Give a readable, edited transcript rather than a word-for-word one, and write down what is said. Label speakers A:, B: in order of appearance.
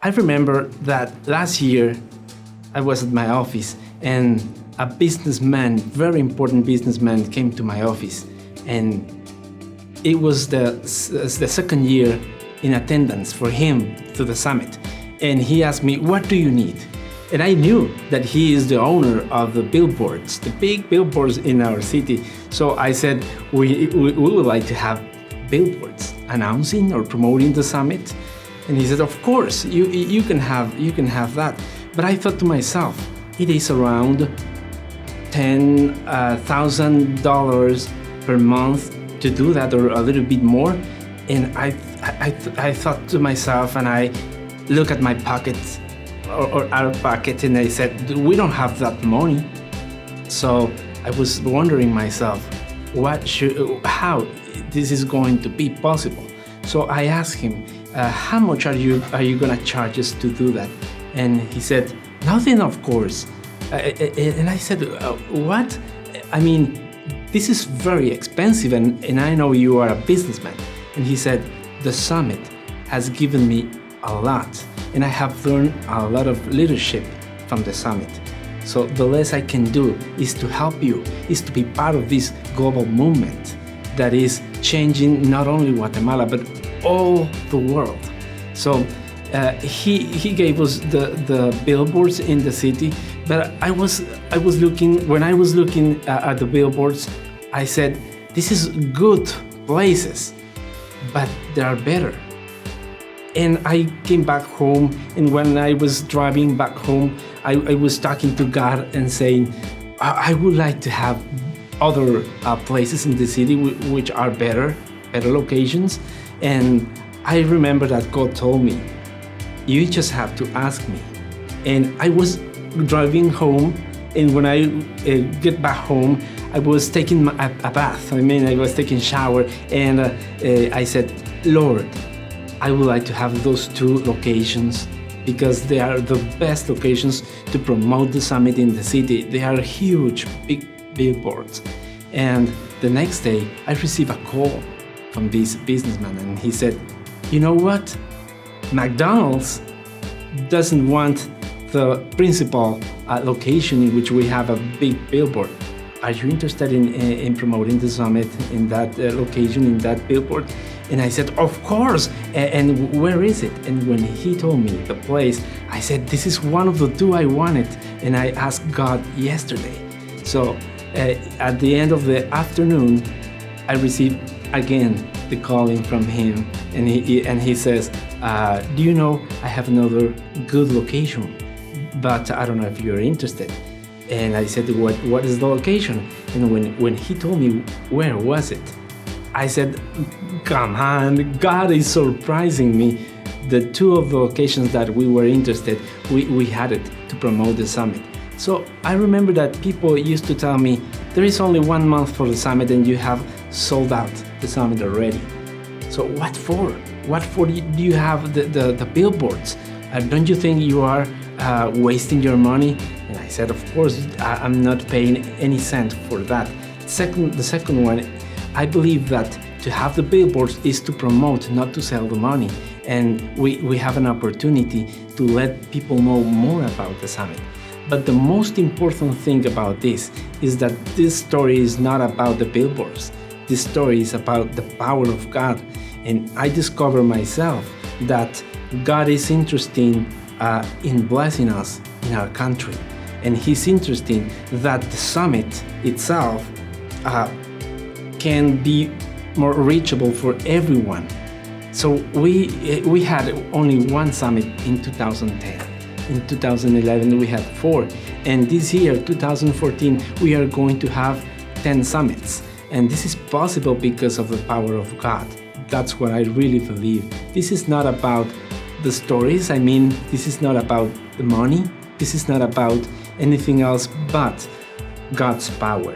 A: I remember that last year I was at my office and a businessman, very important businessman, came to my office, and it was the second year in attendance for him to the summit. And he asked me, "What do you need?" And I knew that he is the owner of the billboards, the big billboards in our city. So I said, we would like to have billboards announcing or promoting the summit. And he said, "Of course, you can have that." But I thought to myself, it is around $10,000 per month to do that, or a little bit more. And I thought to myself, and I look at my pockets or our pocket, and I said, "We don't have that money." So I was wondering myself, how this is going to be possible. So I asked him, "How much are you gonna charge us to do that?" And he said, "Nothing, of course." And I said, "What? I mean, this is very expensive, and I know you are a businessman." And he said, "The summit has given me a lot, and I have learned a lot of leadership from the summit. So the less I can do is to help you, is to be part of this global movement that is changing not only Guatemala, but all the world." So he gave us the billboards in the city, but I was looking, when I was looking at the billboards, I said, "This is good places, but there are better." And I came back home, and when I was driving back home, I was talking to God and saying, I would like to have other places in the city which are better locations. And I remember that God told me, "You just have to ask me." And I was driving home, and when I get back home, I was taking a bath. I was taking a shower, and I said, "Lord, I would like to have those two locations because they are the best locations to promote the summit in the city. They are huge, big billboards." And the next day, I received a call from this businessman, and he said, "You know what? McDonald's doesn't want the principal location in which we have a big billboard. Are you interested in promoting the summit in that location, in that billboard?" And I said, "Of course, and where is it?" And when he told me the place, I said, "This is one of the two I wanted." And I asked God yesterday. So at the end of the afternoon, I received again the calling from him, and he says, "Do you know, I have another good location, but I don't know if you're interested." And I said, what is the location? And when he told me where was it, I said, "Come on, God is surprising me." The two of the locations that we were interested, we had it to promote the summit. So I remember that people used to tell me, "There is only 1 month for the summit and you have sold out the summit already. So what for? What for do you have the billboards? Don't you think you are wasting your money?" And I said, "Of course, I'm not paying any cent for that." The second one, I believe that to have the billboards is to promote, not to sell the money. And we have an opportunity to let people know more about the summit. But the most important thing about this is that this story is not about the billboards. This story is about the power of God. And I discover myself that God is interested in blessing us in our country. And He's interested that the summit itself can be more reachable for everyone. So we had only one summit in 2010. In 2011 we had 4, and this year 2014 we are going to have 10 summits. And this is possible because of the power of God. That's what I really believe. This is not about the stories. This is not about the money. This is not about anything else but God's power.